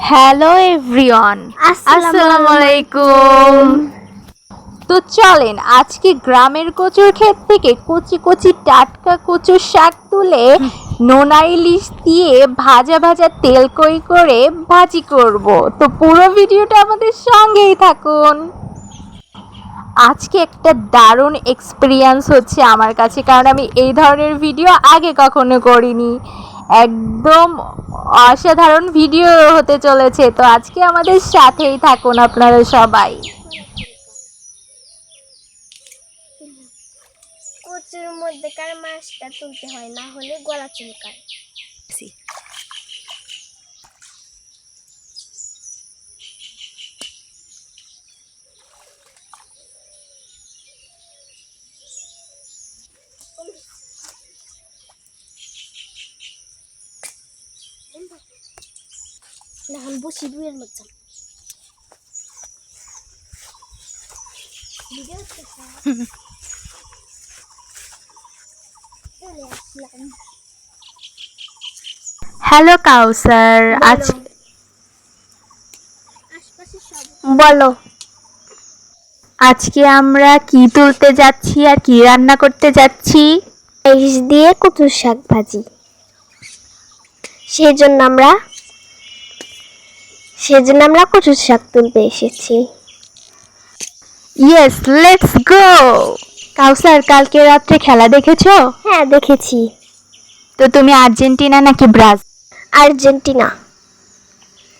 Hello everyone, আসসালামু আলাইকুম। তো চলেন আজকে গ্রামের কচুর ক্ষেত থেকে কচি কচি টাটকা কচুর শাক তুলে নোনা ইলিশ দিয়ে ভাজা ভাজা তেল কই করে ভাজি করব। তো পুরো ভিডিওটা আমাদের সঙ্গেই থাকুন। আজকে একটা দারুণ এক্সপিরিয়েন্স হচ্ছে আমার কাছে, কারণ আমি এই ধরনের ভিডিও আগে কখনো করিনি। একদম অসাধারণ ভিডিও হতে চলেছে। তো আজকে আমাদের সাথেই থাকুন আপনারা সবাই। কচুর মধ্যেকার মাছটা তুলতে হয়, না হলে গলা চুলকায়। না আমি বসি দুয়ের মধ্যে হ্যালো কাউসার, বলো। আজকে আমরা কি তুলতে যাচ্ছি আর কি রান্না করতে যাচ্ছি? ইলিশ দিয়ে কচুর শাক ভাজি। সেজন্য আমরা কচুর শাক তুলতে এসেছি। Yes, let's go. কাউসার, কালকে রাত্রে খেলা দেখেছো? হ্যাঁ দেখেছি। তো তুমি আর্জেন্টিনা নাকি ব্রাজিল? আর্জেন্টিনা।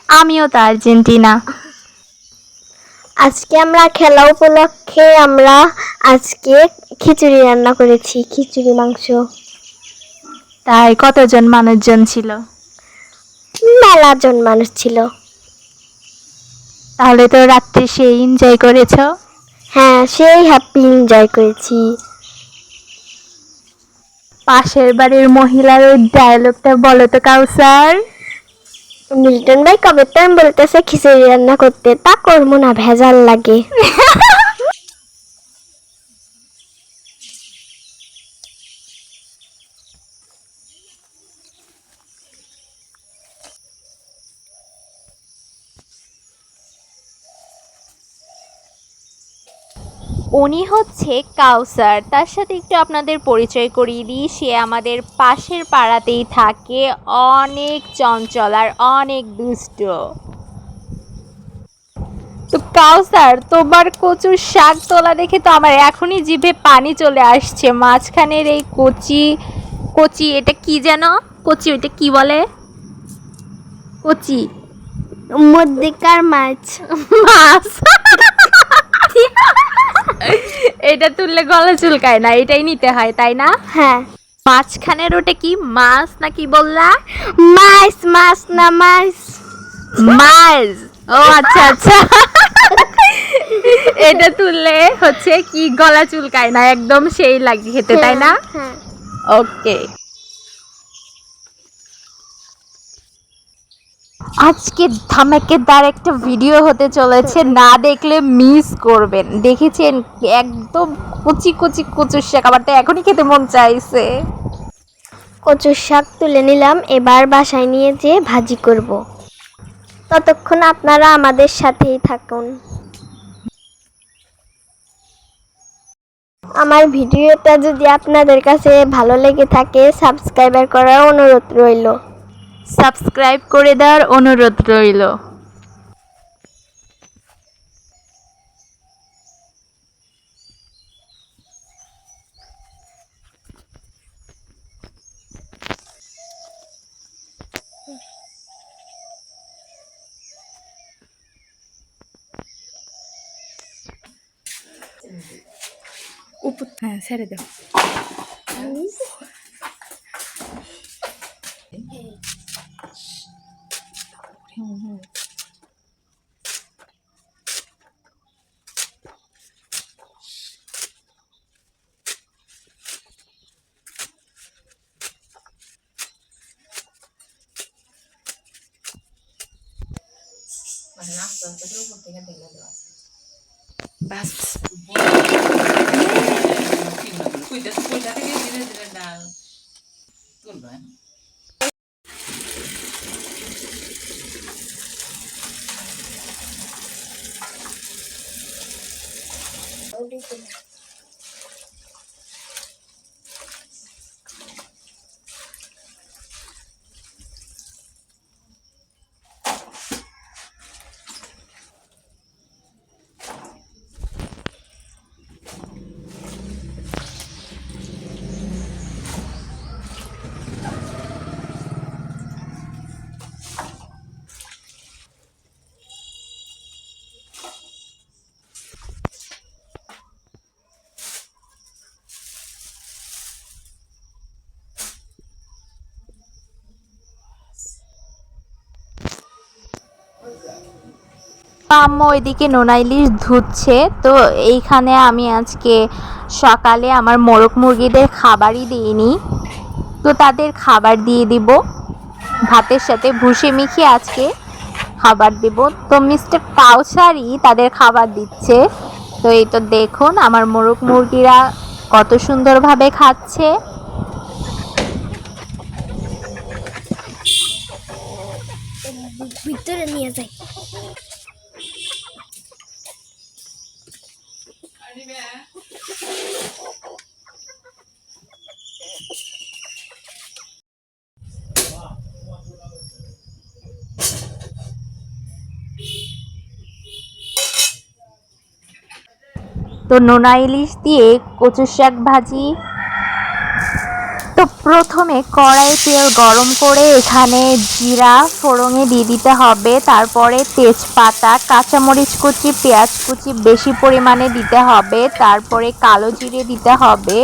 আমিও তো আর্জেন্টিনা। আজকে আমরা খেলা উপলক্ষে আজকে খিচুড়ি রান্না করেছি, খিচুড়ি মাংস। তাই কতজন মানুষজন ছিল? মেলাজন মানুষ ছিল। তাহলে তো রাত্রে সেই এনজয় করেছো। হ্যাঁ, সেই হ্যাপি এনজয় করেছি। পাশের বাড়ির মহিলার ওই ডায়লগটা বলো তো কাউসার। মিল্টন ভাই কবে টাইম বলতেছে খিচুড়ি রান্না করতে, তা করবো না, ভেজাল লাগে। উনি হচ্ছে কাউসার। তার সাথে একটু আপনাদের পরিচয় করিয়ে দিই। সে আমাদের পাশের পাড়াতেই থাকে, অনেক চঞ্চল আর অনেক দুষ্ট। তো কাউসার, তোমার কচুর শাক তোলা দেখে তো আমার এখনই জিভে পানি চলে আসছে। মাঝখানের এই কচি কচি, এটা কি যেন কচি, ওইটা কি বলে? কচি মধ্যেকার মাছ। মাছ। এটা তুললে গলা চুলকায় না, এটাই নিতে হয় তাই না? হ্যাঁ। মাঝখানের ওটা কি মাছ না কি বললা? মাছ, মাছ না মাছ। মাছ। ও আচ্ছা আচ্ছা। এটা তুললে হচ্ছে কি গলা চুলকায় না, একদম সেই লাগে খেতে তাই না? হ্যাঁ। ওকে। আজকে ধামাকেদার একটা ভিডিও হতে চলেছে, না দেখলে মিস করবেন। দেখেছেন একদম কচি কচি কচুর শাক, আমার তো এখনই খেতে মন চাইছে। কচুর শাক তুলে নিলাম, এবার বাসায় নিয়ে যেয়ে ভাজি করব। ততক্ষণ আপনারা আমাদের সাথেই থাকুন। আমার ভিডিওটা যদি আপনাদের কাছে ভালো লেগে থাকে, সাবস্ক্রাইবার করার অনুরোধ রইল। সাবস্ক্রাইব করে দেওয়ার অনুরোধ রইল। হ্যাঁ, ছেড়ে দাও। বাস আম্মু ওইদিকে নোনা ইলিশ ধুচ্ছে। তো এইখানে আমি আজকে সকালে আমার মোরগ মুরগিদের খাবারই দিইনি, তো তাদের খাবার দিয়ে দিব ভাতের সাথে ভুসি মিশিয়ে আজকে খাবার দেব। তো মিস্টার কাউসারি তাদের খাবার দিচ্ছে। তো এই তো দেখুন আমার মোরগ মুরগিরা কত সুন্দরভাবে খাচ্ছে। ভিতরে নিয়ে যাই। তো নোনা ইলিশ দিয়ে কচু শাক ভাজি। তো প্রথমে কড়াইয়ে তেল গরম করে এখানে জিরা ফোড়নে দিয়ে দিতে হবে, তারপরে তেজপাতা, কাঁচামরিচ কুচি, পেঁয়াজ কুচি বেশি পরিমাণে দিতে হবে, তারপরে কালো জিরে দিতে হবে।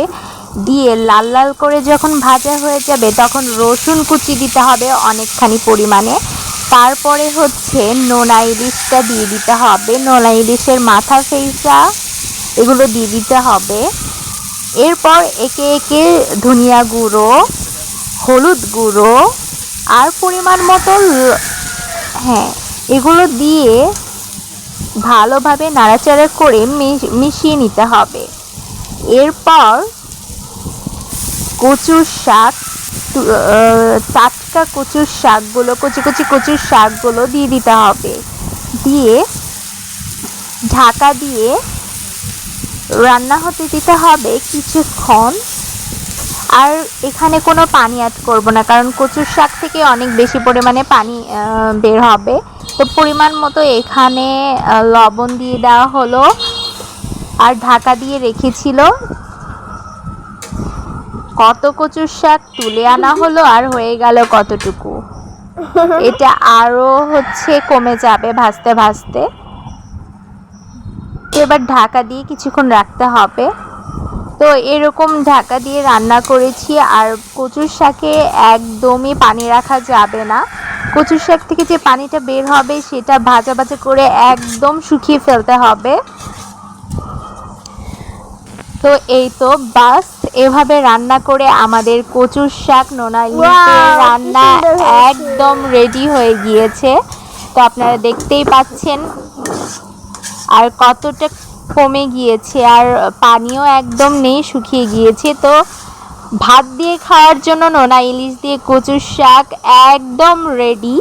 দিয়ে লাল লাল করে যখন ভাজা হয়ে যাবে তখন রসুন কুচি দিতে হবে অনেকখানি পরিমাণে। তারপরে হচ্ছে নোনা ইলিশটা দিয়ে দিতে হবে, নোনা ইলিশের মাথা ফেইসা এগুলো দিয়ে দিতে হবে। এরপর একে একে ধনিয়া গুঁড়ো, হলুদ গুঁড়ো আর পরিমাণ মতো এগুলো দিয়ে ভালোভাবে নাড়াচাড়া করে মিশিয়ে নিতে হবে। এরপর কচুর শাক, টাটকা কচুর শাকগুলো, কচি কচি কচুর শাকগুলো দিয়ে দিতে হবে। দিয়ে ঢাকা দিয়ে রান্না হতে দিতে হবে কিছুক্ষণ। আর এখানে কোনো পানি অ্যাড করব না, কারণ কচুর শাক থেকে অনেক বেশি পরিমাণে পানি বের হবে। তো পরিমাণ মতো এখানে লবণ দিয়ে দেওয়া হলো আর ঢাকা দিয়ে রেখেছিল। কত কচুর শাক তুলে আনা হলো আর হয়ে গেল কতটুকু। এটা আরো হচ্ছে কমে যাবে ভাজতে ভাজতে। এবার ঢাকা দিয়ে কিছুক্ষণ রাখতে হবে। তো এরকম ঢাকা দিয়ে রান্না করেছি। আর কচুর শাকে একদমই পানি রাখা যাবে না, কচুর শাক থেকে যে পানিটা বের হবে সেটা ভাজা ভাজা করে একদম শুকিয়ে ফেলতে হবে। তো এই তো বাস, এভাবে রান্না করে আমাদের কচুর শাক নোনা ইলিশের রান্না একদম রেডি হয়ে গিয়েছে। তো আপনারা দেখতেই পাচ্ছেন আর কতটা কমে গিয়েছে, আর পানিও একদম নেই, শুকিয়ে গিয়েছে। তো ভাত দিয়ে খাওয়ার জন্য নোনা ইলিশ দিয়ে কচুর শাক একদম রেডি।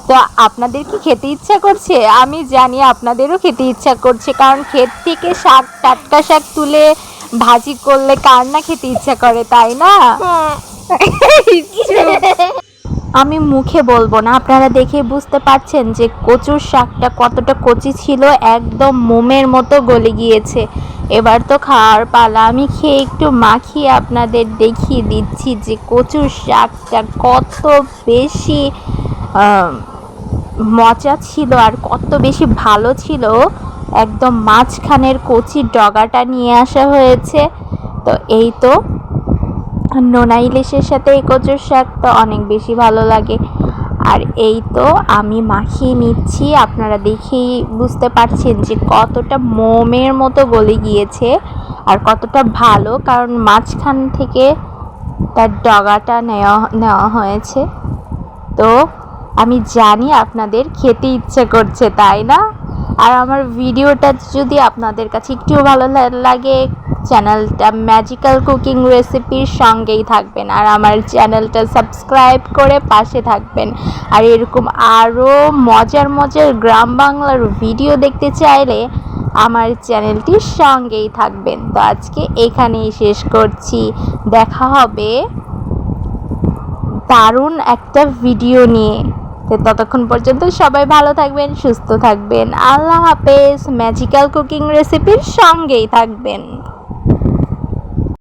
তো আপনাদের কি খেতে ইচ্ছা করছে? আমি জানি আপনাদেরও খেতে ইচ্ছা করছে, কারণ ক্ষেত থেকে শাক, টাটকা শাক তুলে ভাজি করলে কার না খেতে ইচ্ছা করে, তাই না? আমি মুখে বলবো না, আপনারা দেখে বুঝতে পারছেন যে কচুর শাকটা কতটা কচি ছিল, একদম মোমের মতো গলে গিয়েছে। এবার তো খাওয়ার পালা। আমি খেয়ে একটু মাখিয়ে আপনাদের দেখিয়ে দিচ্ছি যে কচুর শাকটা কত বেশি মজা ছিল আর কত বেশি ভালো ছিল। একদম মাঝখানের কচি ডগাটা নিয়ে আসা হয়েছে। তো এই তো নোনা ইলিশের সাথে এই কচুর শাক তো অনেক বেশি ভালো লাগে। আর এই তো আমি মাখিয়ে নিচ্ছি, আপনারা দেখেই বুঝতে পারছেন যে কতটা মোমের মতো গলে গিয়েছে আর কতটা ভালো, কারণ মাঝখান থেকে তার ডগাটা নেওয়া হয়েছে। তো আমি জানি আপনাদের খেতে ইচ্ছে করছে, তাই না? আর আমার ভিডিওটা যদি আপনাদের কাছে একটু ভালো লাগে, চ্যানেলটা ম্যাজিক্যাল কুকিং রেসিপির সঙ্গেই থাকবেন আর আমার চ্যানেলটা সাবস্ক্রাইব করে পাশে থাকবেন। আর এরকম আরও মজার মজার গ্রাম বাংলার ভিডিও দেখতে চাইলে আমার চ্যানেলটির সঙ্গেই থাকবেন। তো আজকে এখানেই শেষ করছি, দেখা হবে দারুণ একটা ভিডিও নিয়ে। তো ততক্ষণ পর্যন্ত সবাই ভালো থাকবেন, সুস্থ থাকবেন। আল্লাহ হাফেজ। ম্যাজিক্যাল কুকিং রেসিপির সঙ্গেই থাকবেন।